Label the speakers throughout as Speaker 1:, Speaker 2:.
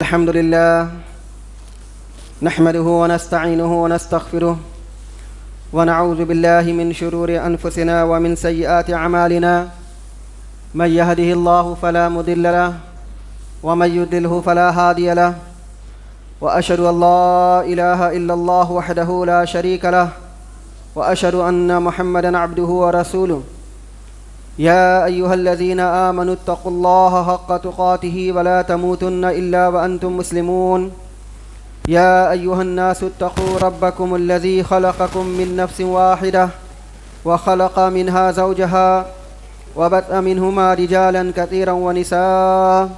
Speaker 1: الحمد لله نحمده ونستعينه ونستغفره ونعوذ بالله من شرور أنفسنا ومن سيئات أعمالنا من يهده الله فلا مضل له ومن يضلل فلا هادي له وأشهد أن لا إله إلا الله وحده لا شريك له وأشهد أن محمدا عبده ورسوله يا أيها الذين آمنوا اتقوا الله حق تقاته ولا تموتن إلا وأنتم مسلمون يا أيها الناس اتقوا ربكم الذي خلقكم من نفس واحدة وخلق منها زوجها وبث منهما رجالا كثيرا ونساء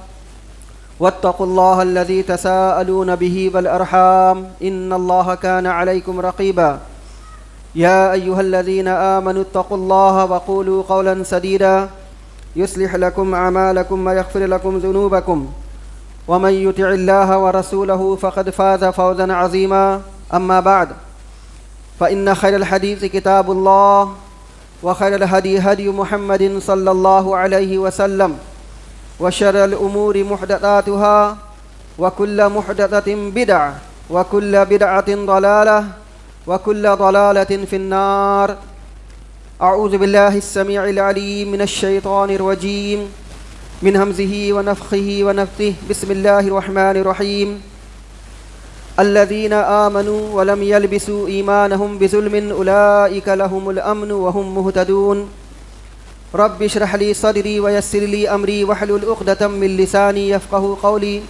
Speaker 1: واتقوا الله الذي تساءلون به والأرحام إن الله كان عليكم رقيبا يا أيها الذين آمنوا اتقوا الله وقولوا قولا سديدا يصلح لكم أعمالكم ويغفر لكم ذنوبكم ومن يطع الله ورسوله فقد فاز فوزا عظيما أما بعد فإن خير الحديث كتاب الله وخير الهدي هدي محمد صلى الله عليه وسلم وشر الأمور محدثاتها وكل محدثة بدعة وكل بدعة ضلالة وكل ضلالة في النار أعوذ بالله السميع العليم من الشيطان الرجيم من همزه ونفخه ونفثه بسم الله الرحمن الرحيم الذين آمنوا ولم يلبسوا إيمانهم بظلم أولئك لهم الأمن وهم مهتدون رب اشرح لي صدري ويسر لي أمري واحلل عقدة من لساني يفقهوا قولي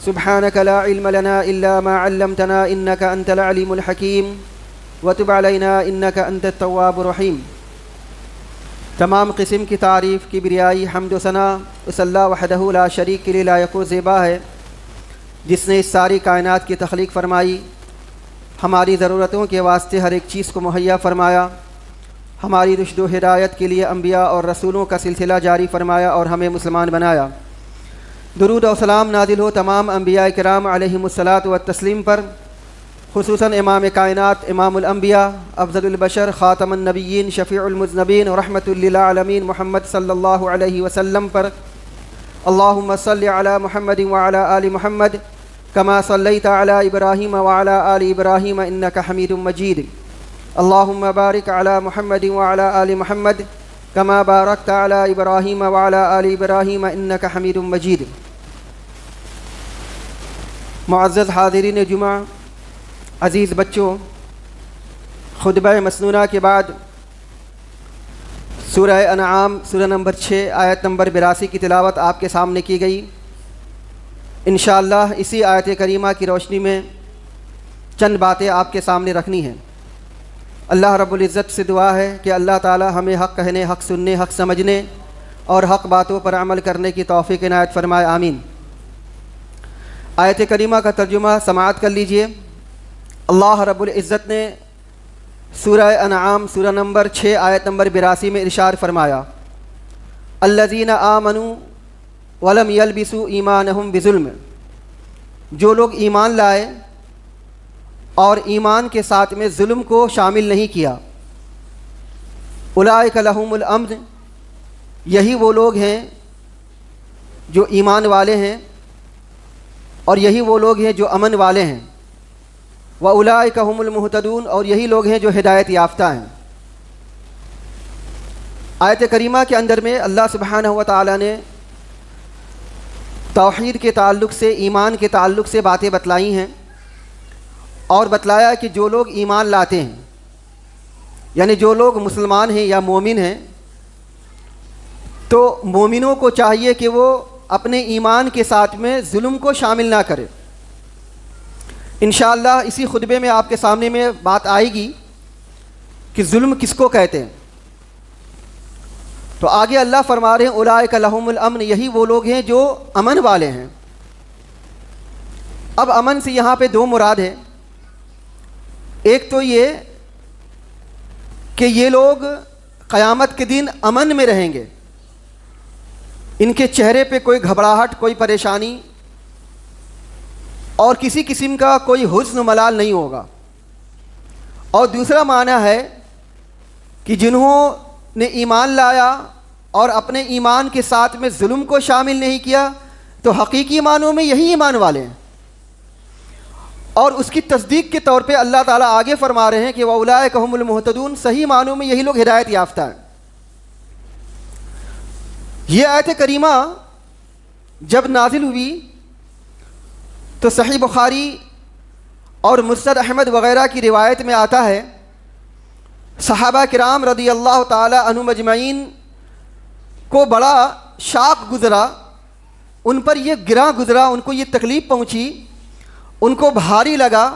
Speaker 1: سبحانك لا علم لنا إلا ما علمتنا إنك أنت العليم الحكيم وتب علينا إنك أنت التواب الرحيم۔ تمام قسم کی تعریف کبریائی حمد و ثنا اس اللہ وحدہ لا شریک کے لیے لائق و زیبا ہے جس نے اس ساری کائنات کی تخلیق فرمائی، ہماری ضرورتوں کے واسطے ہر ایک چیز کو مہیا فرمایا، ہماری رشد و ہدایت کے لیے انبیاء اور رسولوں کا سلسلہ جاری فرمایا اور ہمیں مسلمان بنایا۔ درود و سلام نازل ہو تمام انبیاء کرام علیہم الصلاۃ والتسلیم پر، خصوصاً امام کائنات، امام الانبیاء، افضل البشر، خاتم النبیین، شفیع المذنبین، رحمۃ للعالمین محمد صلی اللہ علیہ وسلم پر۔ اللہم صلی علی محمد وعلی آل محمد کما صلیت علی ابراہیم وعلی آل ابراہیم انک حمید مجید۔ اللہم بارک علی محمد وعلی آل محمد کما بارکت علی ابراہیم وعلی آل ابراہیم انک حمید مجید۔ معزز حاضرین جمعہ، عزیز بچوں، خطبہ مسنونہ کے بعد سورہ انعام سورہ نمبر 6 آیت نمبر 82 کی تلاوت آپ کے سامنے کی گئی۔ انشاءاللہ اسی آیت کریمہ کی روشنی میں چند باتیں آپ کے سامنے رکھنی ہیں۔ اللہ رب العزت سے دعا ہے کہ اللہ تعالی ہمیں حق کہنے، حق سننے، حق سمجھنے اور حق باتوں پر عمل کرنے کی توفیق عنایت فرمائے، آمین۔ آیت کریمہ کا ترجمہ سماعت کر لیجئے۔ اللہ رب العزت نے سورہ انعام سورہ نمبر 6 آیت نمبر 82 میں ارشاد فرمایا، الذین آمنوا ولم یلبسوا ایمانہم بظلم، جو لوگ ایمان لائے اور ایمان کے ساتھ میں ظلم کو شامل نہیں کیا، اولئک لہم الامن، یہی وہ لوگ ہیں جو ایمان والے ہیں اور یہی وہ لوگ ہیں جو امن والے ہیں، وَأُولَئِكَ هُمُ الْمُهْتَدُونَ، اور یہی لوگ ہیں جو ہدایت یافتہ ہیں۔ آیت کریمہ کے اندر میں اللہ سبحانہ و تعالی نے توحید کے تعلق سے، ایمان کے تعلق سے باتیں بتلائی ہیں اور بتلایا کہ جو لوگ ایمان لاتے ہیں، یعنی جو لوگ مسلمان ہیں یا مومن ہیں، تو مومنوں کو چاہیے کہ وہ اپنے ایمان کے ساتھ میں ظلم کو شامل نہ کرے۔ انشاءاللہ اسی خطبے میں آپ کے سامنے میں بات آئے گی کہ ظلم کس کو کہتے ہیں۔ تو آگے اللہ فرما رہے ہیں اولئک لہم الامن، یہی وہ لوگ ہیں جو امن والے ہیں۔ اب امن سے یہاں پہ دو مراد ہیں، ایک تو یہ کہ یہ لوگ قیامت کے دن امن میں رہیں گے، ان کے چہرے پہ کوئی گھبراہٹ، کوئی پریشانی اور کسی قسم کا کوئی حزن و ملال نہیں ہوگا۔ اور دوسرا معنی ہے کہ جنہوں نے ایمان لایا اور اپنے ایمان کے ساتھ میں ظلم کو شامل نہیں کیا، تو حقیقی معنوں میں یہی ایمان والے ہیں. اور اس کی تصدیق کے طور پہ اللہ تعالیٰ آگے فرما رہے ہیں کہ وَأُولَٰئِكَ هُمُ الْمُهْتَدُونَ، صحیح معنوں میں یہی لوگ ہدایت یافتہ ہیں. یہ آیت کریمہ جب نازل ہوئی تو صحیح بخاری اور مسند احمد وغیرہ کی روایت میں آتا ہے صحابہ کرام رضی اللہ تعالی عنہم اجمعین کو بڑا شاق گزرا، ان پر یہ گراں گزرا، ان کو یہ تکلیف پہنچی، ان کو بھاری لگا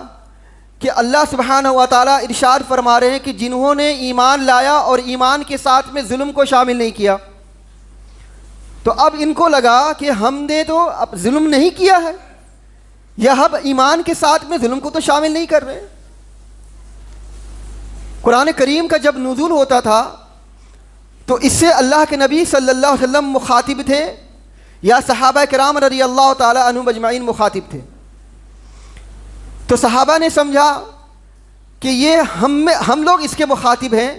Speaker 1: کہ اللہ سبحانہ و تعالیٰ ارشاد فرما رہے ہیں کہ جنہوں نے ایمان لایا اور ایمان کے ساتھ میں ظلم کو شامل نہیں کیا. تو اب ان کو لگا کہ ہم نے تو اب ظلم نہیں کیا ہے، یا ہم ایمان کے ساتھ میں ظلم کو تو شامل نہیں کر رہے. قرآن کریم کا جب نزول ہوتا تھا تو اس سے اللہ کے نبی صلی اللہ علیہ وسلم مخاطب تھے یا صحابہ کرام رضی اللہ تعالی عنہم اجمعین مخاطب تھے. تو صحابہ نے سمجھا کہ یہ ہم لوگ اس کے مخاطب ہیں.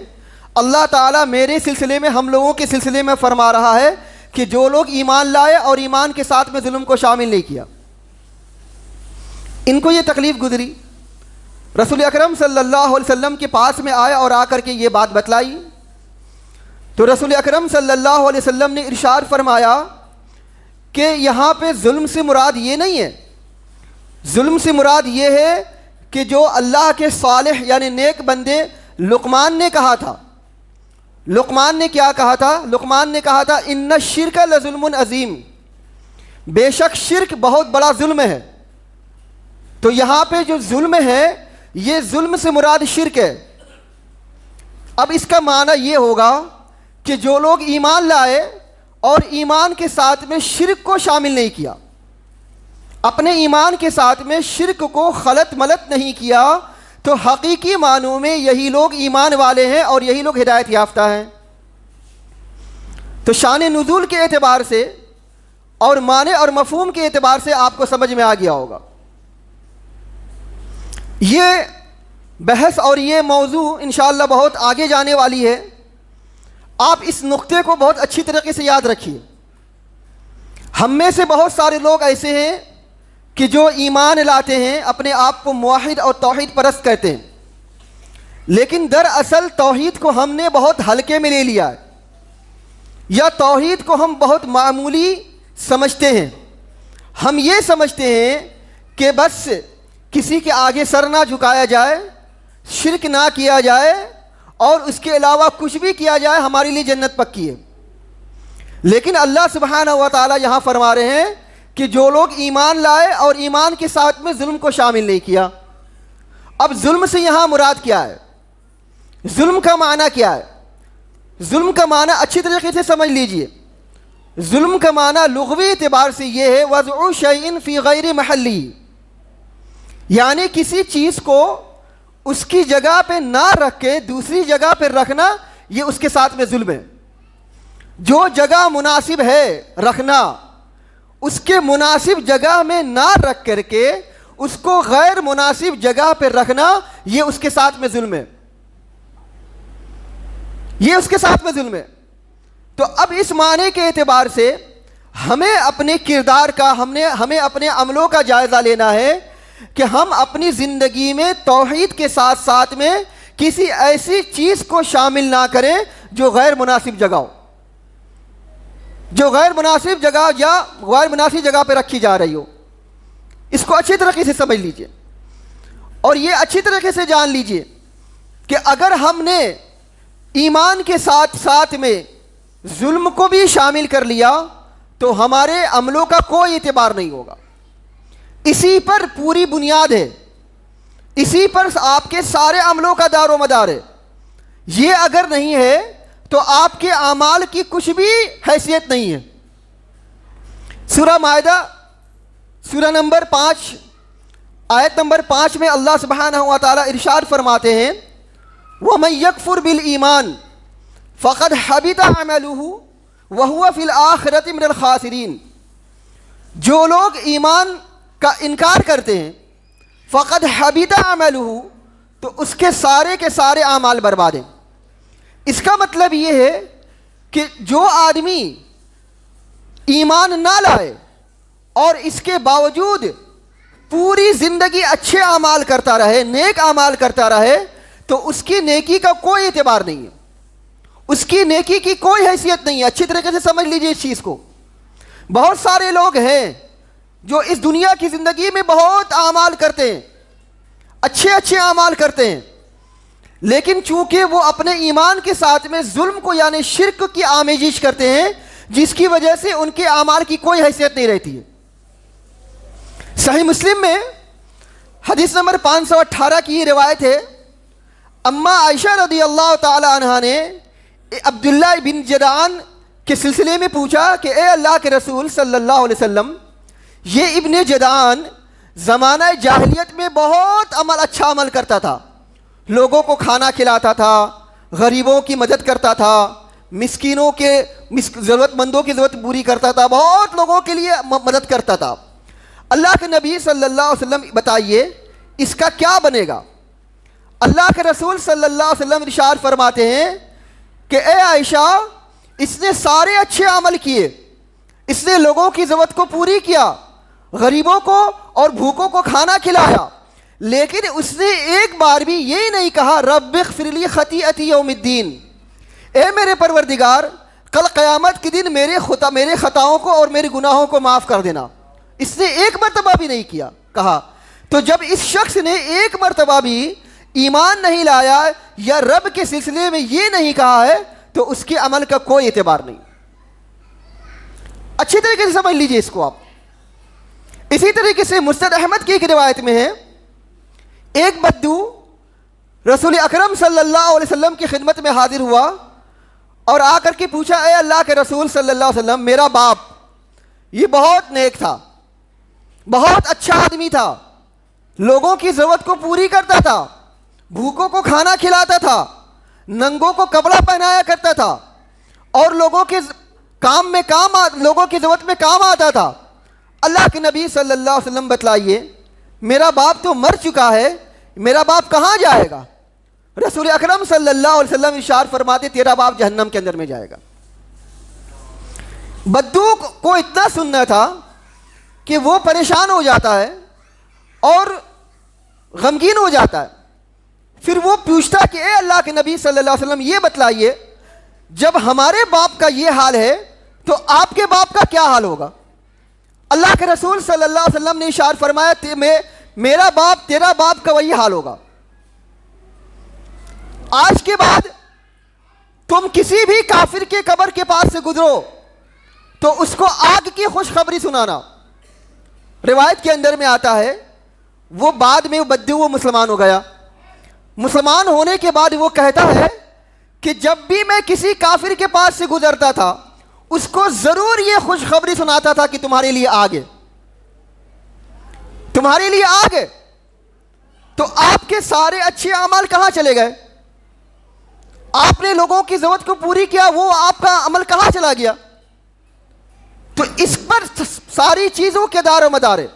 Speaker 1: اللہ تعالیٰ میرے سلسلے میں، ہم لوگوں کے سلسلے میں فرما رہا ہے کہ جو لوگ ایمان لائے اور ایمان کے ساتھ میں ظلم کو شامل نہیں کیا. ان کو یہ تکلیف گزری، رسول اکرم صلی اللہ علیہ وسلم کے پاس میں آئے اور آ کر کے یہ بات بتلائی. تو رسول اکرم صلی اللہ علیہ وسلم نے ارشاد فرمایا کہ یہاں پہ ظلم سے مراد یہ نہیں ہے، ظلم سے مراد یہ ہے کہ جو اللہ کے صالح یعنی نیک بندے لقمان نے کہا تھا. لقمان نے کیا کہا تھا؟ لقمان نے کہا تھا ان الشرک لظلم عظیم، بے شک شرک بہت بڑا ظلم ہے. تو یہاں پہ جو ظلم ہے یہ ظلم سے مراد شرک ہے. اب اس کا معنی یہ ہوگا کہ جو لوگ ایمان لائے اور ایمان کے ساتھ میں شرک کو شامل نہیں کیا، اپنے ایمان کے ساتھ میں شرک کو خلط ملط نہیں کیا، تو حقیقی معنوں میں یہی لوگ ایمان والے ہیں اور یہی لوگ ہدایت یافتہ ہیں. تو شان نزول کے اعتبار سے اور معنی اور مفہوم کے اعتبار سے آپ کو سمجھ میں آ گیا ہوگا. یہ بحث اور یہ موضوع انشاءاللہ بہت آگے جانے والی ہے. آپ اس نقطے کو بہت اچھی طریقے سے یاد رکھیے. ہم میں سے بہت سارے لوگ ایسے ہیں کہ جو ایمان لاتے ہیں، اپنے آپ کو موحد اور توحید پرست کہتے ہیں، لیکن دراصل توحید کو ہم نے بہت ہلکے میں لے لیا ہے، یا توحید کو ہم بہت معمولی سمجھتے ہیں. ہم یہ سمجھتے ہیں کہ بس کسی کے آگے سر نہ جھکایا جائے، شرک نہ کیا جائے، اور اس کے علاوہ کچھ بھی کیا جائے ہمارے لیے جنت پکی ہے. لیکن اللہ سبحانہ و تعالی یہاں فرما رہے ہیں کہ جو لوگ ایمان لائے اور ایمان کے ساتھ میں ظلم کو شامل نہیں کیا. اب ظلم سے یہاں مراد کیا ہے؟ ظلم کا معنی کیا ہے؟ ظلم کا معنی اچھی طریقے سے سمجھ لیجئے. ظلم کا معنی لغوی اعتبار سے یہ ہے وضع شیء فی غیر محلی، یعنی کسی چیز کو اس کی جگہ پہ نہ رکھ کے دوسری جگہ پہ رکھنا، یہ اس کے ساتھ میں ظلم ہے. جو جگہ مناسب ہے رکھنا، اس کے مناسب جگہ میں نہ رکھ کر کے اس کو غیر مناسب جگہ پہ رکھنا، یہ اس کے ساتھ میں ظلم ہے. یہ اس کے ساتھ میں ظلم ہے. تو اب اس معنی کے اعتبار سے ہمیں اپنے کردار کا، ہمیں اپنے عملوں کا جائزہ لینا ہے کہ ہم اپنی زندگی میں توحید کے ساتھ ساتھ میں کسی ایسی چیز کو شامل نہ کریں جو غیر مناسب جگہ ہو، جو غیر مناسب جگہ یا غیر مناسب جگہ پہ رکھی جا رہی ہو. اس کو اچھی طریقے سے سمجھ لیجئے اور یہ اچھی طریقے سے جان لیجئے کہ اگر ہم نے ایمان کے ساتھ ساتھ میں ظلم کو بھی شامل کر لیا تو ہمارے عملوں کا کوئی اعتبار نہیں ہوگا. اسی پر پوری بنیاد ہے، اسی پر آپ کے سارے عملوں کا دار و مدار ہے. یہ اگر نہیں ہے تو آپ کے اعمال کی کچھ بھی حیثیت نہیں ہے. سورہ مائدہ سورہ نمبر 5 آیت نمبر 5 میں اللہ سبحانہ و تعالی ارشاد فرماتے ہیں وَمَن يَكْفُرْ بِالْإِيمَانِ فَقَدْ حَبِطَ عَمَلُهُ وَهُوَ فِي الْآخِرَةِ مِنَ الْخَاسِرِينَ. جو لوگ ایمان کا انکار کرتے ہیں فقد حبط عملہ، تو اس کے سارے اعمال برباد ہیں. اس کا مطلب یہ ہے کہ جو آدمی ایمان نہ لائے اور اس کے باوجود پوری زندگی اچھے اعمال کرتا رہے، نیک اعمال کرتا رہے، تو اس کی نیکی کا کوئی اعتبار نہیں ہے، اس کی نیکی کی کوئی حیثیت نہیں ہے۔ اچھی طریقے سے سمجھ لیجئے اس چیز کو۔ بہت سارے لوگ ہیں جو اس دنیا کی زندگی میں بہت اعمال کرتے ہیں، اچھے اچھے اعمال کرتے ہیں، لیکن چونکہ وہ اپنے ایمان کے ساتھ میں ظلم کو یعنی شرک کی آمیزش کرتے ہیں، جس کی وجہ سے ان کے اعمال کی کوئی حیثیت نہیں رہتی ہے۔ صحیح مسلم میں حدیث نمبر 518 کی یہ روایت ہے، اماں عائشہ رضی اللہ تعالی عنہا نے عبداللہ بن جدعان کے سلسلے میں پوچھا کہ اے اللہ کے رسول صلی اللہ علیہ وسلم، یہ ابن جدعان زمانہ جاہلیت میں بہت اچھا عمل کرتا تھا، لوگوں کو کھانا کھلاتا تھا، غریبوں کی مدد کرتا تھا، مسکینوں کے ضرورت مندوں کی ضرورت پوری کرتا تھا، بہت لوگوں کے لیے مدد کرتا تھا۔ اللہ کے نبی صلی اللہ علیہ وسلم بتائیے اس کا کیا بنے گا؟ اللہ کے رسول صلی اللہ علیہ وسلم ارشاد فرماتے ہیں کہ اے عائشہ، اس نے سارے اچھے عمل کیے، اس نے لوگوں کی ضرورت کو پوری کیا، غریبوں کو اور بھوکوں کو کھانا کھلایا، لیکن اس نے ایک بار بھی یہی نہیں کہا رب اغفر لی خطیئتی یوم الدین، اے میرے پروردگار کل قیامت کے دن میرے خطاؤں کو اور میرے گناہوں کو معاف کر دینا۔ اس نے ایک مرتبہ بھی نہیں کہا۔ تو جب اس شخص نے ایک مرتبہ بھی ایمان نہیں لایا یا رب کے سلسلے میں یہ نہیں کہا ہے تو اس کے عمل کا کوئی اعتبار نہیں۔ اچھی طریقے سے سمجھ لیجئے اس کو آپ۔ اسی طریقے سے مسند احمد کی ایک روایت میں ہے، ایک بدو رسول اکرم صلی اللہ علیہ وسلم کی خدمت میں حاضر ہوا اور آ کر کے پوچھا اے اللہ کے رسول صلی اللہ علیہ وسلم، میرا باپ یہ بہت نیک تھا، بہت اچھا آدمی تھا، لوگوں کی ضرورت کو پوری کرتا تھا، بھوکوں کو کھانا کھلاتا تھا، ننگوں کو کپڑا پہنایا کرتا تھا، اور لوگوں کی ضرورت میں کام آتا تھا۔ اللہ کے نبی صلی اللہ علیہ وسلم بتلائیے میرا باپ تو مر چکا ہے، میرا باپ کہاں جائے گا؟ رسول اکرم صلی اللہ علیہ وسلم ارشاد فرماتے تیرا باپ جہنم کے اندر میں جائے گا۔ بدو کو اتنا سننا تھا کہ وہ پریشان ہو جاتا ہے اور غمگین ہو جاتا ہے۔ پھر وہ پوچھتا کہ اے اللہ کے نبی صلی اللہ علیہ وسلم یہ بتلائیے جب ہمارے باپ کا یہ حال ہے تو آپ کے باپ کا کیا حال ہوگا؟ اللہ کے رسول صلی اللہ علیہ وسلم نے ارشاد فرمایا میرا باپ تیرا باپ کا وہی حال ہوگا۔ آج کے بعد تم کسی بھی کافر کے قبر کے پاس سے گزرو تو اس کو آگ کی خوشخبری سنانا۔ روایت کے اندر میں آتا ہے وہ بعد میں وہ مسلمان ہو گیا۔ مسلمان ہونے کے بعد وہ کہتا ہے کہ جب بھی میں کسی کافر کے پاس سے گزرتا تھا اس کو ضرور یہ خوشخبری سناتا تھا کہ تمہارے لیے آگ ہے، تمہارے لیے آگ ہے۔ تو آپ کے سارے اچھے اعمال کہاں چلے گئے؟ آپ نے لوگوں کی ضرورت کو پوری کیا، وہ آپ کا عمل کہاں چلا گیا؟ تو اس پر ساری چیزوں کے دار و مدار ہے،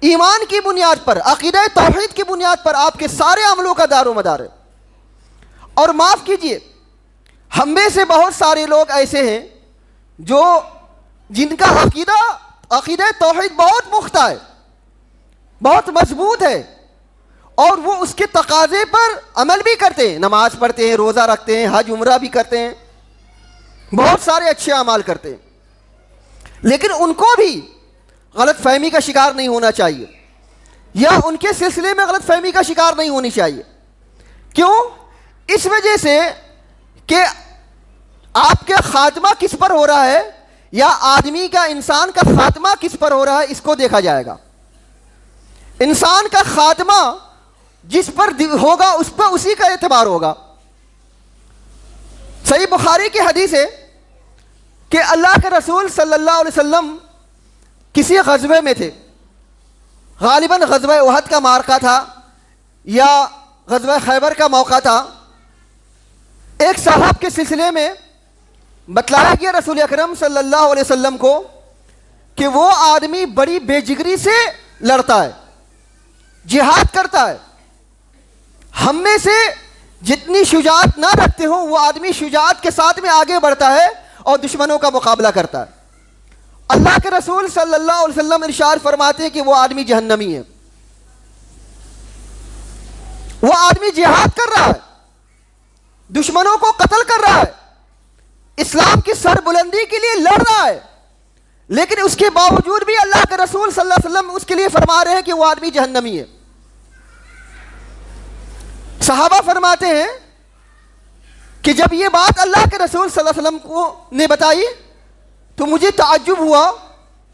Speaker 1: ایمان کی بنیاد پر، عقیدہ توحید کی بنیاد پر آپ کے سارے عملوں کا دار و مدار ہے۔ اور معاف کیجئے، ہم میں سے بہت سارے لوگ ایسے ہیں جن کا عقیدہ توحید بہت پختہ ہے، بہت مضبوط ہے، اور وہ اس کے تقاضے پر عمل بھی کرتے ہیں، نماز پڑھتے ہیں، روزہ رکھتے ہیں، حج عمرہ بھی کرتے ہیں، بہت سارے اچھے اعمال کرتے ہیں، لیکن ان کو بھی غلط فہمی کا شکار نہیں ہونا چاہیے، یا ان کے سلسلے میں غلط فہمی کا شکار نہیں ہونی چاہیے۔ کیوں؟ اس وجہ سے کہ آپ کا خاتمہ کس پر ہو رہا ہے، یا آدمی کا، انسان کا خاتمہ کس پر ہو رہا ہے، اس کو دیکھا جائے گا۔ انسان کا خاتمہ جس پر ہوگا اس پر اسی کا اعتبار ہوگا۔ صحیح بخاری کی حدیث ہے کہ اللہ کے رسول صلی اللہ علیہ وسلم کسی غزوے میں تھے، غالباً غزوہ احد کا معرکہ تھا یا غزوہ خیبر کا موقع تھا۔ ایک صاحب کے سلسلے میں بتلایا گیا رسول اکرم صلی اللہ علیہ وسلم کو کہ وہ آدمی بڑی بے جگری سے لڑتا ہے، جہاد کرتا ہے، ہم میں سے جتنی شجاعت نہ رکھتے ہوں وہ آدمی شجاعت کے ساتھ میں آگے بڑھتا ہے اور دشمنوں کا مقابلہ کرتا ہے۔ اللہ کے رسول صلی اللہ علیہ وسلم ارشاد فرماتے ہیں کہ وہ آدمی جہنمی ہے. وہ آدمی جہاد کر رہا ہے, دشمنوں کو قتل کر رہا ہے, اسلام کی سر بلندی کے لیے لڑ رہا ہے, لیکن اس کے باوجود بھی اللہ کے رسول صلی اللہ علیہ وسلم اس کے لیے فرما رہے ہیں کہ وہ آدمی جہنمی ہے. صحابہ فرماتے ہیں کہ جب یہ بات اللہ کے رسول صلی اللہ علیہ وسلم نے بتائی تو مجھے تعجب ہوا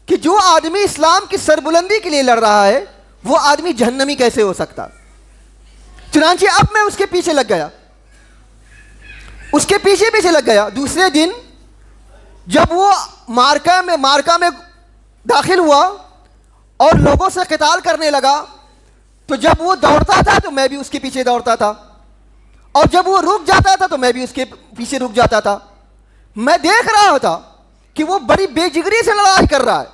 Speaker 1: کہ جو آدمی اسلام کی سربلندی کے لیے لڑ رہا ہے وہ آدمی جہنمی کیسے ہو سکتا. چنانچہ اب میں اس کے پیچھے لگ گیا, اس کے پیچھے لگ گیا. دوسرے دن جب وہ مارکا میں داخل ہوا اور لوگوں سے قتال کرنے لگا, تو جب وہ دوڑتا تھا تو میں بھی اس کے پیچھے دوڑتا تھا, اور جب وہ رک جاتا تھا تو میں بھی اس کے پیچھے رک جاتا تھا. میں دیکھ رہا تھا کہ وہ بڑی بے جگری سے لڑائی کر رہا ہے,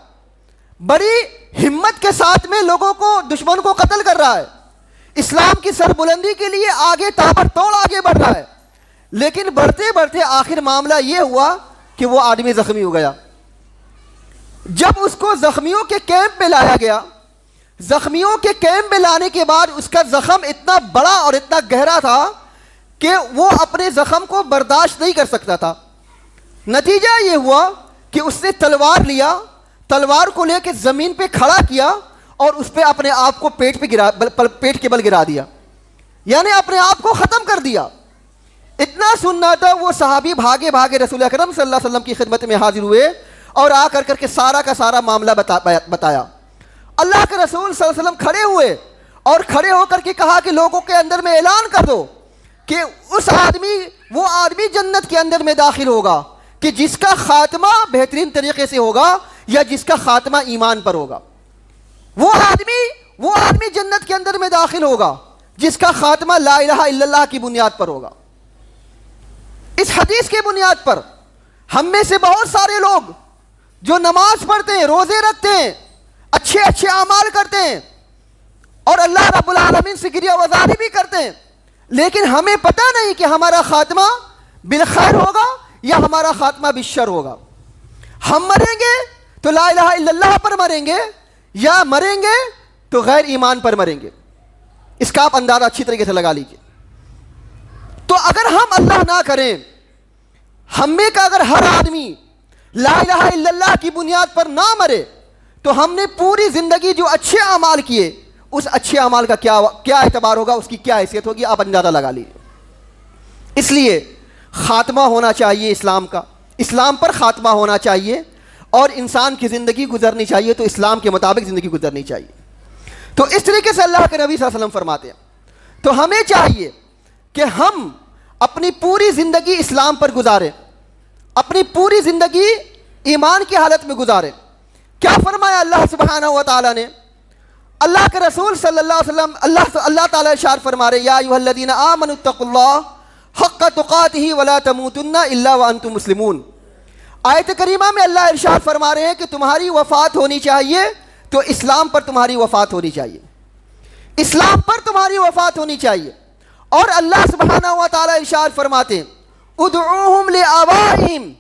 Speaker 1: بڑی ہمت کے ساتھ میں لوگوں کو, دشمن کو قتل کر رہا ہے, اسلام کی سربلندی کے لیے آگے تابڑتوڑ آگے بڑھ رہا ہے. لیکن بڑھتے بڑھتے آخر معاملہ یہ ہوا کہ وہ آدمی زخمی ہو گیا. جب اس کو زخمیوں کے کیمپ میں لایا گیا, زخمیوں کے کیمپ میں لانے کے بعد اس کا زخم اتنا بڑا اور اتنا گہرا تھا کہ وہ اپنے زخم کو برداشت نہیں کر سکتا تھا. نتیجہ یہ ہوا کہ اس نے تلوار لیا, تلوار کو لے کے زمین پہ کھڑا کیا اور اس پہ اپنے آپ کو پیٹ کے بل گرا دیا, یعنی اپنے آپ کو ختم کر دیا. اتنا سننا تھا, وہ صحابی بھاگے بھاگے رسول اکرم صلی اللہ علیہ وسلم کی خدمت میں حاضر ہوئے اور آ کر کے سارا کا سارا معاملہ بتایا. اللہ کے رسول صلی اللہ علیہ وسلم کھڑے ہوئے اور کھڑے ہو کر کے کہا کہ لوگوں کے اندر میں اعلان کر دو کہ وہ آدمی جنت کے اندر میں داخل ہوگا کہ جس کا خاتمہ بہترین طریقے سے ہوگا یا جس کا خاتمہ ایمان پر ہوگا. وہ آدمی جنت کے اندر میں داخل ہوگا جس کا خاتمہ لا الہ الا اللہ کی بنیاد پر ہوگا. اس حدیث کے بنیاد پر ہم میں سے بہت سارے لوگ جو نماز پڑھتے ہیں, روزے رکھتے ہیں, اچھے اعمال کرتے ہیں اور اللہ رب العالمین سے گریہ وزاری بھی کرتے ہیں, لیکن ہمیں پتہ نہیں کہ ہمارا خاتمہ بالخیر ہوگا یا ہمارا خاتمہ بالشر ہوگا. ہم مریں گے تو لا الہ الا اللہ پر مریں گے یا مریں گے تو غیر ایمان پر مریں گے. اس کا آپ اندازہ اچھی طریقے سے لگا لیجیے. تو اگر ہم اللہ نہ کریں, ہم میں کا اگر ہر آدمی لا الہ الا اللہ کی بنیاد پر نہ مرے تو ہم نے پوری زندگی جو اچھے اعمال کیے اس اچھے اعمال کا کیا اعتبار ہوگا, اس کی کیا حیثیت ہوگی, آپ اندازہ لگا لیجیے. اس لیے خاتمہ ہونا چاہیے اسلام کا, اسلام پر خاتمہ ہونا چاہیے اور انسان کی زندگی گزرنی چاہیے تو اسلام کے مطابق زندگی گزرنی چاہیے. تو اس طریقے سے اللہ کے نبی صلی اللہ علیہ وسلم فرماتے ہیں. تو ہمیں چاہیے کہ ہم اپنی پوری زندگی اسلام پر گزاریں, اپنی پوری زندگی ایمان کی حالت میں گزاریں. کیا فرمایا اللہ سبحانہ و تعالیٰ نے؟ اللہ کے رسول صلی اللہ علیہ وسلم اللہ تعالیٰ ارشاد فرما رہے, یا ایھا الذین آمنوا اتقوا اللہ حق تقاتہ ولا تموتن الا وانتم مسلمون. آیت کریمہ میں اللہ ارشاد فرما رہے ہیں کہ تمہاری وفات ہونی چاہیے تو اسلام پر تمہاری وفات ہونی چاہیے, اسلام پر تمہاری وفات ہونی چاہیے. اور اللہ سبحانہ و تعالیٰ ارشاد فرماتے ہیں ادعوہم لآبائہم,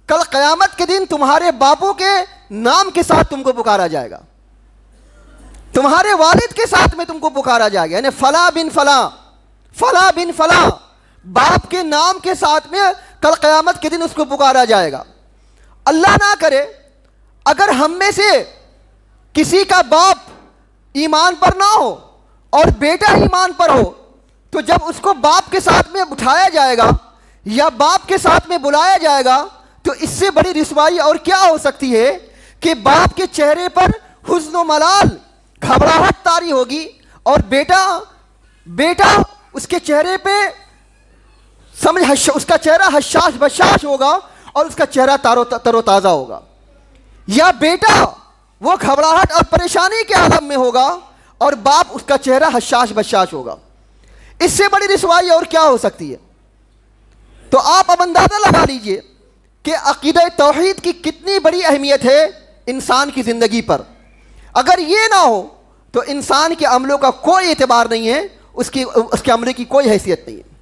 Speaker 1: کل قیامت کے دن تمہارے باپوں کے نام کے ساتھ تم کو پکارا جائے گا, تمہارے والد کے ساتھ میں تم کو پکارا جائے گا, یعنی فلاں بن فلاں, فلاں بن فلاں, باپ کے نام کے ساتھ میں کل قیامت کے دن اس کو پکارا جائے گا. اللہ نہ کرے اگر ہم میں سے کسی کا باپ ایمان پر نہ ہو اور بیٹا ایمان پر ہو تو جب اس کو باپ کے ساتھ میں اٹھایا جائے گا یا باپ کے ساتھ میں بلایا جائے گا تو اس سے بڑی رسوائی اور کیا ہو سکتی ہے کہ باپ کے چہرے پر حزن و ملال, گھبراہٹ طاری ہوگی اور بیٹا اس کے چہرے پہ اس کا چہرہ حشاش بشاش ہوگا اور اس کا چہرہ تر و تازہ ہوگا, یا بیٹا وہ گھبراہٹ اور پریشانی کے عالم میں ہوگا اور باپ اس کا چہرہ حشاش بشاش ہوگا. اس سے بڑی رسوائی اور کیا ہو سکتی ہے؟ تو آپ اب اندازہ لگا لیجئے کہ عقیدہ توحید کی کتنی بڑی اہمیت ہے انسان کی زندگی پر. اگر یہ نہ ہو تو انسان کے عملوں کا کوئی اعتبار نہیں ہے, اس کے عمل کی کوئی حیثیت نہیں ہے.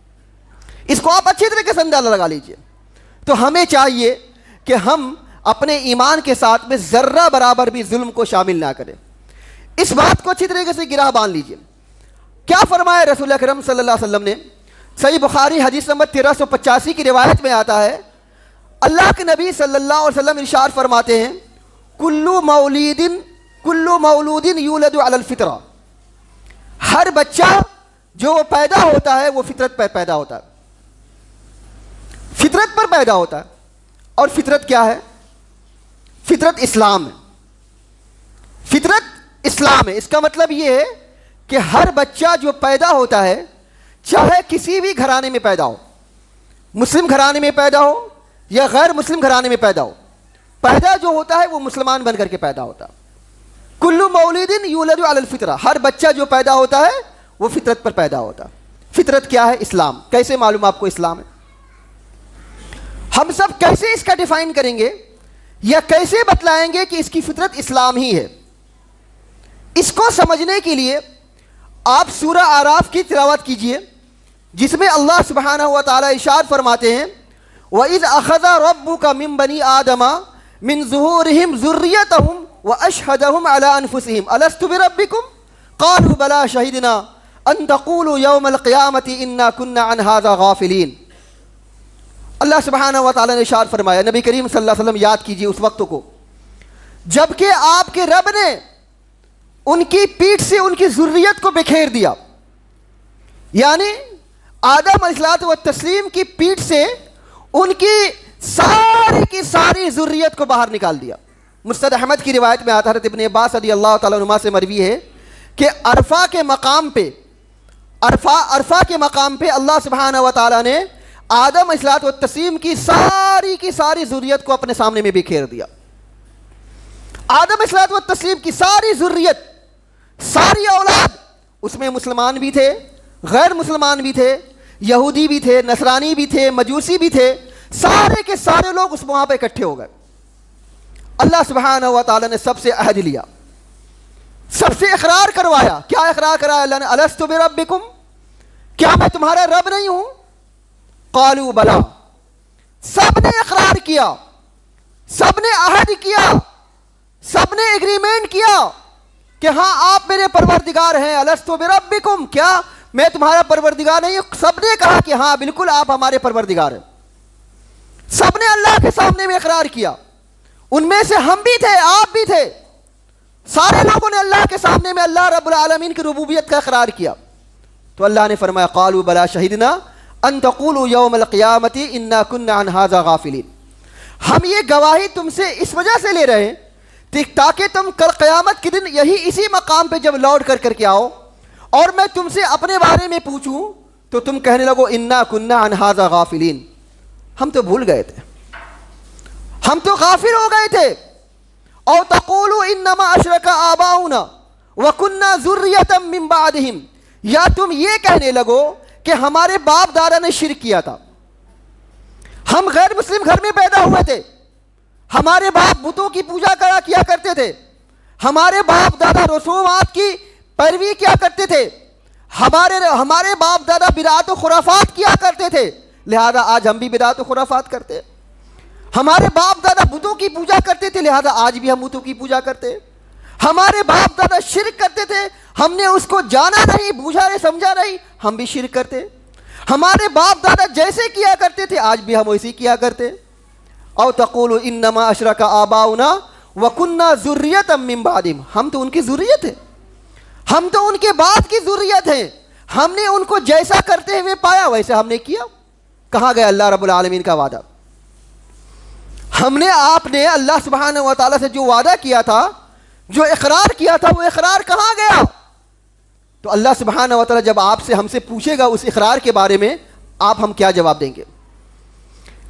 Speaker 1: اس کو آپ اچھی طریقے سے اندازہ لگا لیجئے. تو ہمیں چاہیے کہ ہم اپنے ایمان کے ساتھ میں ذرہ برابر بھی ظلم کو شامل نہ کرے۔ اس بات کو اچھی طریقے سے گرہ باندھ لیجئے۔ کیا فرمایا رسول اکرم صلی اللہ علیہ وسلم نے؟ صحیح بخاری حدیث نمبر 1385 کی روایت میں آتا ہے، اللہ کے نبی صلی اللہ علیہ وسلم ارشاد فرماتے ہیں، کل مولود یولد علی الفطرہ، ہر بچہ جو پیدا ہوتا ہے وہ فطرت پر پیدا ہوتا ہے، فطرت پر پیدا ہوتا ہے۔ اور فطرت کیا ہے؟ فطرت اسلام ہے، فطرت اسلام ہے۔ اس کا مطلب یہ ہے کہ ہر بچہ جو پیدا ہوتا ہے، چاہے کسی بھی گھرانے میں پیدا ہو، مسلم گھرانے میں پیدا ہو یا غیر مسلم گھرانے میں پیدا ہو، پیدا جو ہوتا ہے وہ مسلمان بن کر کے پیدا ہوتا ہے۔ کل مولود یولد علی الفطرہ، ہر بچہ جو پیدا ہوتا ہے وہ فطرت پر پیدا ہوتا ہے۔ فطرت کیا ہے؟ اسلام۔ کیسے معلوم آپ کو اسلام ہے؟ ہم سب کیسے اس کا ڈیفائن کریں گے یا کیسے بتلائیں گے کہ اس کی فطرت اسلام ہی ہے؟ اس کو سمجھنے کے لیے آپ سورہ اعراف کی تلاوت کیجئے، جس میں اللہ سبحانہ و تعالی ارشاد فرماتے ہیں، وَإِذْ أَخَذَ رَبُّكَ مِن بَنِي آدَمَ مِن ظُهُورِهِمْ ذُرِّيَّتَهُمْ وَأَشْهَدَهُمْ عَلَىٰ أَنفُسِهِمْ أَلَسْتُ بِرَبِّكُمْ قَالُوا بَلَىٰ شَهِدْنَا أَن تَقُولُوا يَوْمَ الْقِيَامَةِ إِنَّا كُنَّا عَنْ هَٰذَا غَافِلِينَ۔ اللہ سبحانہ و تعالی نے ارشاد فرمایا، نبی کریم صلی اللہ علیہ وسلم یاد کیجئے اس وقت کو جبکہ آپ کے رب نے ان کی پیٹھ سے ان کی ذریت کو بکھیر دیا، یعنی آدم علیہ الصلوۃ والتسلیم کی پیٹھ سے ان کی ساری ذریت کو باہر نکال دیا۔ مسند احمد کی روایت میں آتا ہے، حضرت ابن عباس رضی اللہ تعالیٰ عنہما سے مروی ہے کہ عرفہ کے مقام پہ اللہ سبحانہ و تعالیٰ نے آدم علیہ الصلوۃ والتسلیم کی ساری ذریت کو اپنے سامنے میں بکھیر دیا۔ آدم علیہ الصلوۃ والتسلیم کی ساری ذریت، ساری اولاد، اس میں مسلمان بھی تھے، غیر مسلمان بھی تھے، یہودی بھی تھے، نصرانی بھی تھے، مجوسی بھی تھے، سارے کے سارے لوگ اس وہاں پہ اکٹھے ہو گئے۔ اللہ سبحانہ و تعالیٰ نے سب سے عہد لیا، سب سے اقرار کروایا۔ کیا اقرار کرایا اللہ نے؟ الست بربکم، کیا میں تمہارا رب نہیں ہوں؟ قالوا بلا، سب نے اقرار کیا، سب نے عہد کیا، سب نے ایگریمنٹ کیا کہ ہاں آپ میرے پروردگار ہیں۔ الست بربکم، کیا میں تمہارا پروردگار نہیں ہوں؟ سب نے کہا کہ ہاں بالکل آپ ہمارے پروردگار ہیں۔ سب نے اللہ کے سامنے میں اقرار کیا، ان میں سے ہم بھی تھے، آپ بھی تھے، سارے لوگوں نے اللہ کے سامنے میں اللہ رب العالمین کی ربوبیت کا اقرار کیا۔ تو اللہ نے فرمایا، قالوا بلا شہدنا ان تقولوا یوم القیامت انا کنا عن ھذا غافلین، ہم یہ گواہی تم سے اس وجہ سے لے رہے ہیں تاکہ تم کل قیامت کے دن اسی مقام پہ جب لوٹ کر کے آؤ اور میں تم سے اپنے بارے میں پوچھوں تو تم کہنے لگو انا کنا عن ھذا غافلین، ہم تو بھول گئے تھے، ہم تو غافل ہو گئے تھے۔ او تقولوا انما اشرک آباؤنا وکنا ذریۃ من بعدہم، یا تم یہ کہنے لگو کہ ہمارے باپ دادا نے شرک کیا تھا، ہم غیر مسلم گھر میں پیدا ہوئے تھے، ہمارے باپ بتوں کی پوجا کیا کرتے تھے، ہمارے باپ دادا رسومات کی پیروی کیا کرتے تھے، ہمارے باپ دادا بدعات و خرافات کیا کرتے تھے، لہذا آج ہم بھی بدعات و خرافات کرتے ہیں۔ ہمارے باپ دادا بتوں کی پوجا کرتے تھے، لہذا آج بھی ہم بتوں کی پوجا کرتے ہیں۔ ہمارے باپ دادا شرک کرتے تھے، ہم نے اس کو جانا نہیں، بوجھا نہیں، سمجھا نہیں، ہم بھی شرک کرتے۔ ہمارے باپ دادا جیسے کیا کرتے تھے آج بھی ہم ویسے کیا کرتے۔ او تقولوا انما اشرک آباؤنا وکنا ذریۃ من بعدہم، ہم تو ان کی ذریت ہیں، ہم تو ان کے بعد کی ذریت ہیں، ہم نے ان کو جیسا کرتے ہوئے پایا ویسے ہم نے کیا۔ کہاں گیا اللہ رب العالمین کا وعدہ؟ ہم نے آپ نے اللہ سبحانہ و تعالیٰ سے جو وعدہ کیا تھا، جو اقرار کیا تھا، وہ اقرار کہاں گیا؟ تو اللہ سبحانہ و تعالیٰ جب آپ سے ہم سے پوچھے گا اس اقرار کے بارے میں، آپ ہم کیا جواب دیں گے؟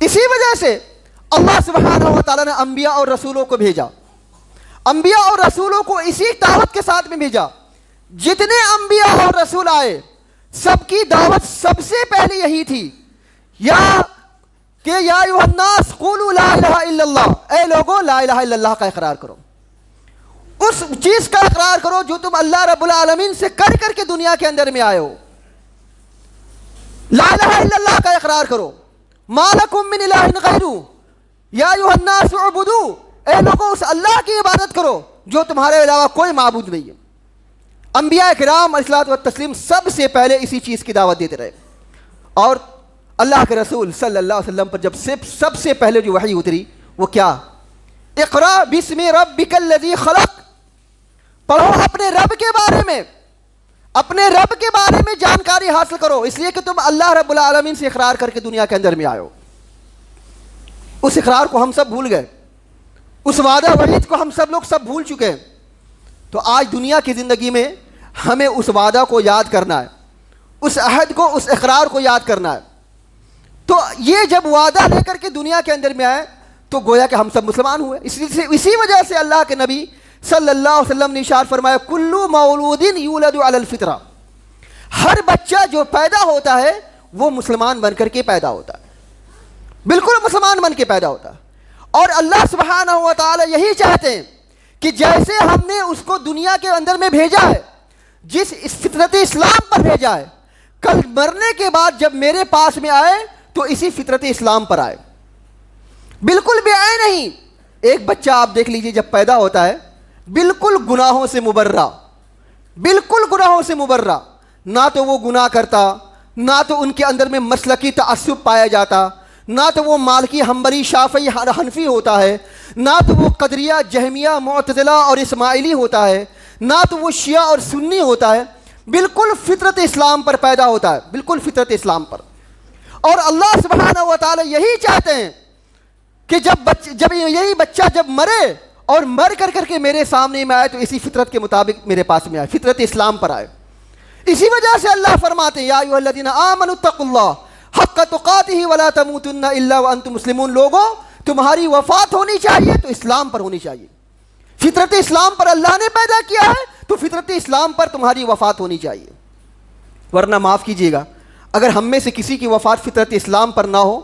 Speaker 1: اسی وجہ سے اللہ سبحانہ و تعالیٰ نے انبیاء اور رسولوں کو بھیجا، انبیاء اور رسولوں کو اسی دعوت کے ساتھ میں بھیجا۔ جتنے انبیاء اور رسول آئے سب کی دعوت سب سے پہلے یہی تھی، یا ایھا الناس قولوا لا الہ الا اللہ، اے لوگوں لا الہ الا اللہ کا اقرار کرو، اس چیز کا اقرار کرو جو تم اللہ رب العالمین سے کر کے دنیا کے اندر میں آئے ہو، لا الہ الا اللہ کا اقرار کرو۔ ما لکم من الہ غیرہ، یا ایھا الناس اعبدوا، اے لوگوں اس اللہ کی عبادت کرو جو تمہارے علاوہ کوئی معبود نہیں ہے۔ انبیاء کرام علیہ الصلوۃ والتسلیم سب سے پہلے اسی چیز کی دعوت دیتے رہے، اور اللہ کے رسول صلی اللہ علیہ وسلم پر جب سب سے پہلے جو وحی اتری وہ کیا؟ اقرا بسم ربک الذی خلق، پڑھو اپنے رب کے بارے میں، اپنے رب کے بارے میں جانکاری حاصل کرو، اس لیے کہ تم اللہ رب العالمین سے اقرار کر کے دنیا کے اندر میں آئے ہو۔ اس اقرار کو ہم سب بھول گئے، اس وعدہ وعید کو ہم سب بھول چکے ہیں۔ تو آج دنیا کی زندگی میں ہمیں اس وعدہ کو یاد کرنا ہے، اس عہد کو، اس اقرار کو یاد کرنا ہے۔ تو یہ جب وعدہ لے کر کے دنیا کے اندر میں آئے تو گویا کہ ہم سب مسلمان ہوئے۔ اسی وجہ سے اللہ کے نبی صلی اللہ علیہ وسلم نے ارشاد فرمایا کلو مولود یولد علی الفطرہ، ہر بچہ جو پیدا ہوتا ہے وہ مسلمان بن کر کے پیدا ہوتا ہے، بالکل مسلمان بن کے پیدا ہوتا ہے۔ اور اللہ سبحانہ و تعالی یہی چاہتے ہیں کہ جیسے ہم نے اس کو دنیا کے اندر میں بھیجا ہے، جس فطرت اسلام پر بھیجا ہے، کل مرنے کے بعد جب میرے پاس میں آئے تو اسی فطرت اسلام پر آئے، بالکل بے عیب نہیں۔ ایک بچہ آپ دیکھ لیجئے جب پیدا ہوتا ہے بالکل گناہوں سے مبرہ، بالکل گناہوں سے مبرہ، نہ تو وہ گناہ کرتا، نہ تو ان کے اندر میں مسلکی تعصب پایا جاتا، نہ تو وہ مالکی حنبلی شافعی حنفی ہوتا ہے، نہ تو وہ قدریہ جہمیہ معتزلہ اور اسماعیلی ہوتا ہے، نہ تو وہ شیعہ اور سنی ہوتا ہے، بالکل فطرت اسلام پر پیدا ہوتا ہے، بالکل فطرت اسلام پر۔ اور اللہ سبحانہ و تعالی یہی چاہتے ہیں کہ جب یہی بچہ جب مرے اور مر کر کے میرے سامنے میں آئے تو اسی فطرت کے مطابق میرے پاس میں آئے، فطرت اسلام پر آئے۔ اسی وجہ سے اللہ فرماتے ہیں یا ایھا الذین آمنوا اتقوا اللہ حق تقاتہ ولا تموتن الا وانتم مسلمون، لوگوں تمہاری وفات ہونی چاہیے تو اسلام پر ہونی چاہیے، فطرت اسلام پر اللہ نے پیدا کیا ہے تو فطرت اسلام پر تمہاری وفات ہونی چاہیے، ورنہ معاف کیجیے گا اگر ہم میں سے کسی کی وفات فطرت اسلام پر نہ ہو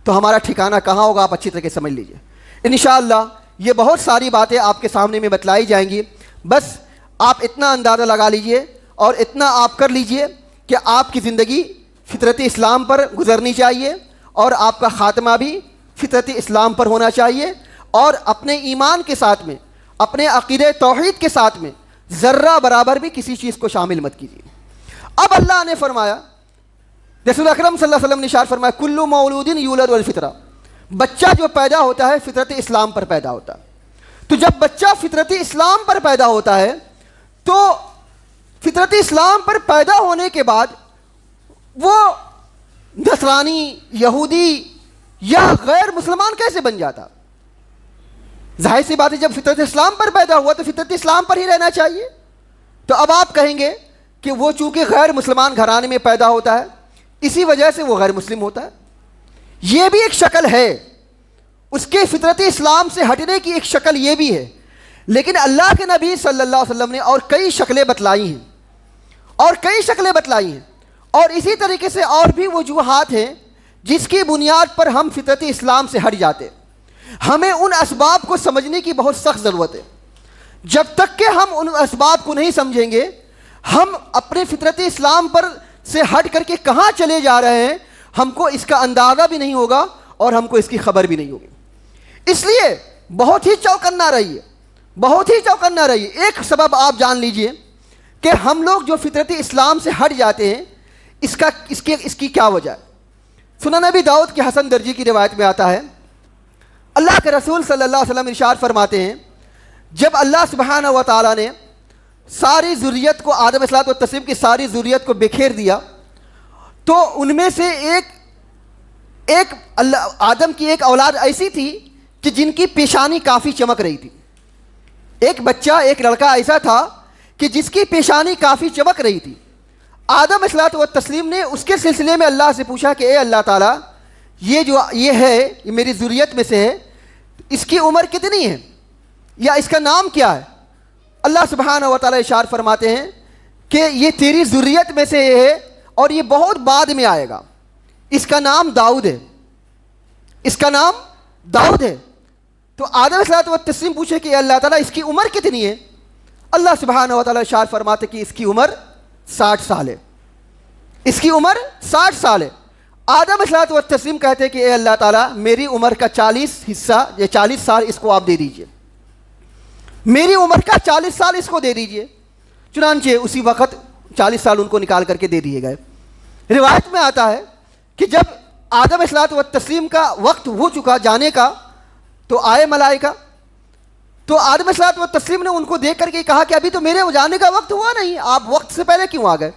Speaker 1: تو ہمارا ٹھکانہ کہاں ہوگا، آپ اچھی طرح سے سمجھ لیجیے۔ انشاءاللہ یہ بہت ساری باتیں آپ کے سامنے میں بتلائی جائیں گی، بس آپ اتنا اندازہ لگا لیجئے اور اتنا آپ کر لیجئے کہ آپ کی زندگی فطرت اسلام پر گزرنی چاہیے اور آپ کا خاتمہ بھی فطرت اسلام پر ہونا چاہیے، اور اپنے ایمان کے ساتھ میں، اپنے عقیدہ توحید کے ساتھ میں ذرہ برابر بھی کسی چیز کو شامل مت کیجیے۔ اب اللہ نے فرمایا، رسول اکرم صلی اللہ علیہ وسلم نے ارشاد فرمایا کلو مولود یولد علی الفطرہ، بچہ جو پیدا ہوتا ہے فطرت اسلام پر پیدا ہوتا ہے۔ تو جب بچہ فطرت اسلام پر پیدا ہوتا ہے تو فطرت اسلام پر پیدا ہونے کے بعد وہ نصرانی، یہودی یا غیر مسلمان کیسے بن جاتا؟ ظاہر سی بات ہے جب فطرت اسلام پر پیدا ہوا تو فطرت اسلام پر ہی رہنا چاہیے۔ تو اب آپ کہیں گے کہ وہ چونکہ غیر مسلمان گھرانے میں پیدا ہوتا ہے اسی وجہ سے وہ غیر مسلم ہوتا ہے، یہ بھی ایک شکل ہے، اس کے فطرت اسلام سے ہٹنے کی ایک شکل یہ بھی ہے، لیکن اللہ کے نبی صلی اللہ علیہ وسلم نے اور کئی شکلیں بتلائی ہیں، اور کئی شکلیں بتلائی ہیں، اور اسی طریقے سے اور بھی وجوہات ہیں جس کی بنیاد پر ہم فطرت اسلام سے ہٹ جاتے۔ ہمیں ان اسباب کو سمجھنے کی بہت سخت ضرورت ہے، جب تک کہ ہم ان اسباب کو نہیں سمجھیں گے ہم اپنے فطرت اسلام پر سے ہٹ کر کے کہاں چلے جا رہے ہیں ہم کو اس کا اندازہ بھی نہیں ہوگا اور ہم کو اس کی خبر بھی نہیں ہوگی۔ اس لیے بہت ہی چوکنا رہیے، بہت ہی چوکنا رہیے۔ ایک سبب آپ جان لیجئے کہ ہم لوگ جو فطرت اسلام سے ہٹ جاتے ہیں اس کی کیا وجہ ہے۔ سنن نبی داؤد کے حسن درجی کی روایت میں آتا ہے، اللہ کے رسول صلی اللہ علیہ وسلم ارشاد فرماتے ہیں جب اللہ سبحانہ و تعالیٰ نے ساری ذریت کو، آدم علیہ السلام کی ساری ذریت کو بکھیر دیا تو ان میں سے آدم کی ایک اولاد ایسی تھی کہ جن کی پیشانی کافی چمک رہی تھی۔ ایک بچہ، ایک لڑکا ایسا تھا کہ جس کی پیشانی کافی چمک رہی تھی۔ آدم علیہ السلام نے اس کے سلسلے میں اللہ سے پوچھا کہ اے اللہ تعالیٰ یہ ہے، یہ میری ذریت میں سے ہے، اس کی عمر کتنی ہے یا اس کا نام کیا ہے؟ اللہ سبحانہ و تعالیٰ ارشاد فرماتے ہیں کہ یہ تیری ذریت میں سے ہے اور یہ بہت بعد میں آئے گا، اس کا نام داؤد ہے، اس کا نام داؤد ہے۔ تو آدم علیہ السلام پوچھے کہ اللہ تعالیٰ اس کی عمر کتنی ہے؟ اللہ سبحانہ و تعالیٰ ارشاد فرماتے کہ اس کی عمر 60 سال ہے، اس کی عمر 60 سال ہے۔ آدم علیہ السلام کہتے کہ اے اللہ تعالیٰ میری عمر کا 40 حصہ یا 40 سال اس کو آپ دے دیجئے، میری عمر کا 40 سال اس کو دے دیجئے۔ چنانچہ اسی وقت 40 سال ان کو نکال کر کے دے دیے گئے۔ روایت میں آتا ہے کہ جب آدم علیہ السلام کا وقت ہو چکا جانے کا تو آئے ملائکہ، تو آدم علیہ السلام نے ان کو دیکھ کر کے کہا کہ ابھی تو میرے جانے کا وقت ہوا نہیں، آپ وقت سے پہلے کیوں آ گئے؟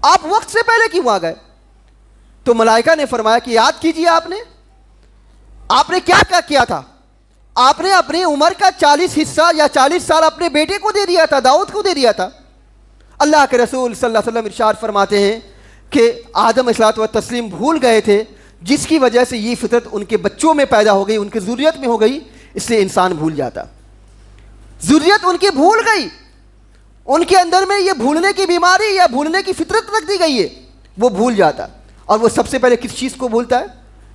Speaker 1: آپ وقت سے پہلے کیوں آ گئے؟ تو ملائکہ نے فرمایا کہ یاد کیجئے آپ نے کیا کیا تھا؟ آپ نے اپنی عمر کا 40 حصہ یا 40 سال اپنے بیٹے کو دے دیا تھا، داؤد کو دے دیا تھا۔ اللہ کے رسول صلی اللہ علیہ وسلم ارشاد فرماتے ہیں کہ آدم علیہ السلام بھول گئے تھے، جس کی وجہ سے یہ فطرت ان کے بچوں میں پیدا ہو گئی، ان کی ذریت میں ہو گئی، اس لیے انسان بھول جاتا، ذریت ان کی بھول گئی، ان کے اندر میں یہ بھولنے کی بیماری یا بھولنے کی فطرت رکھ دی گئی ہے، وہ بھول جاتا۔ اور وہ سب سے پہلے کس چیز کو بھولتا ہے؟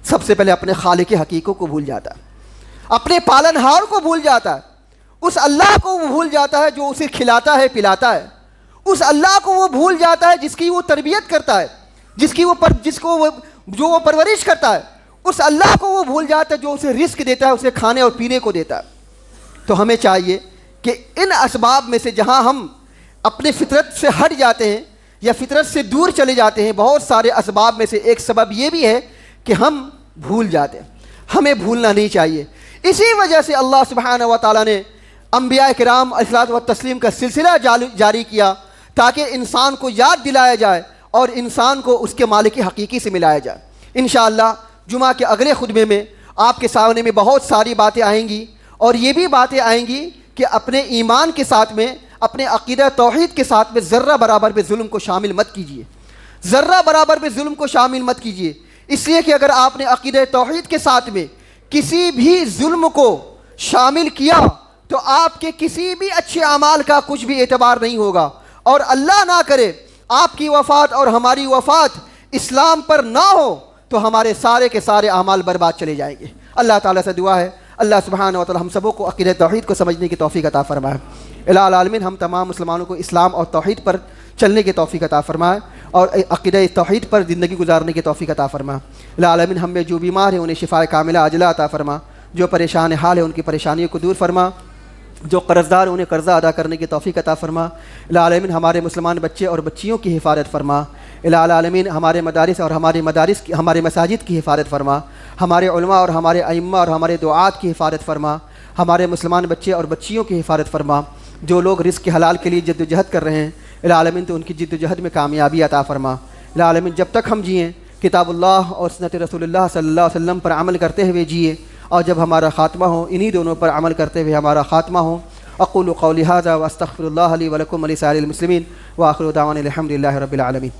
Speaker 1: سب سے پہلے اپنے خالق حقیقی کو بھول جاتا ہے، اپنے پالنہار کو بھول جاتا ہے، اس اللہ کو وہ بھول جاتا ہے جو اسے کھلاتا ہے پلاتا ہے، اس اللہ کو وہ بھول جاتا ہے جس کی وہ تربیت کرتا ہے، جو وہ پرورش کرتا ہے، اس اللہ کو وہ بھول جاتا ہے جو اسے رزق دیتا ہے، اسے کھانے اور پینے کو دیتا ہے۔ تو ہمیں چاہیے کہ ان اسباب میں سے جہاں ہم اپنے فطرت سے ہٹ جاتے ہیں یا فطرت سے دور چلے جاتے ہیں، بہت سارے اسباب میں سے ایک سبب یہ بھی ہے کہ ہم بھول جاتے ہیں، ہمیں بھولنا نہیں چاہیے۔ اسی وجہ سے اللہ سبحانہ و تعالیٰ نے انبیاء کرام علیہ السلام کا سلسلہ جاری کیا تاکہ انسان کو یاد دلایا جائے اور انسان کو اس کے مالک حقیقی سے ملایا جائے۔ انشاءاللہ جمعہ کے اگلے خطبے میں آپ کے سامنے میں بہت ساری باتیں آئیں گی، اور یہ بھی باتیں آئیں گی کہ اپنے ایمان کے ساتھ میں، اپنے عقیدہ توحید کے ساتھ میں ذرہ برابر بھی ظلم کو شامل مت کیجیے، ذرہ برابر بھی ظلم کو شامل مت کیجیے، اس لیے کہ اگر آپ نے عقیدہ توحید کے ساتھ میں کسی بھی ظلم کو شامل کیا تو آپ کے کسی بھی اچھے اعمال کا کچھ بھی اعتبار نہیں ہوگا، اور اللہ نہ کرے آپ کی وفات اور ہماری وفات اسلام پر نہ ہو تو ہمارے سارے کے سارے اعمال برباد چلے جائیں گے۔ اللہ تعالیٰ سے دعا ہے اللہ سبحانہ و تعالیٰ ہم سبوں کو عقیدہ توحید کو سمجھنے کی توفیق عطا فرمائے۔ الہ العالمین ہم تمام مسلمانوں کو اسلام اور توحید پر چلنے کی توفیق عطا فرمائے اور عقیدہ توحید پر زندگی گزارنے کی توفیق عطا فرمائے۔ الہ العالمین ہم میں جو بیمار ہیں انہیں شفاء کاملہ عاجلہ عطا فرما، جو پریشان حال ہے ان کی پریشانیوں کو دور فرما، جو قرض دار انہیں قرضہ ادا کرنے کی توفیق عطا فرما۔ الہ العالمین ہمارے مسلمان بچے اور بچیوں کی حفاظت فرما۔ الہ العالمین ہمارے مدارس اور ہمارے مساجد کی حفاظت فرما، ہمارے علماء اور ہمارے ائمہ اور ہمارے دعات کی حفاظت فرما، ہمارے مسلمان بچے اور بچیوں کی حفاظت فرما۔ جو لوگ رزق حلال کے لیے جد و جہد کر رہے ہیں الہ العالمین تو ان کی جد و جہد میں کامیابی عطا فرما۔ الہ العالمین جب تک ہم جئیں کتاب اللہ اور سنت رسول اللہ صلی اللہ علیہ وسلم پر عمل کرتے ہوئے جئیں، اور جب ہمارا خاتمہ ہو انہی دونوں پر عمل کرتے ہوئے ہمارا خاتمہ ہو۔ اقول قولی ھذا واستغفر اللہ لی ولکم ولسائر المسلمین، وآخر دعوانا الحمد للہ رب العالمین۔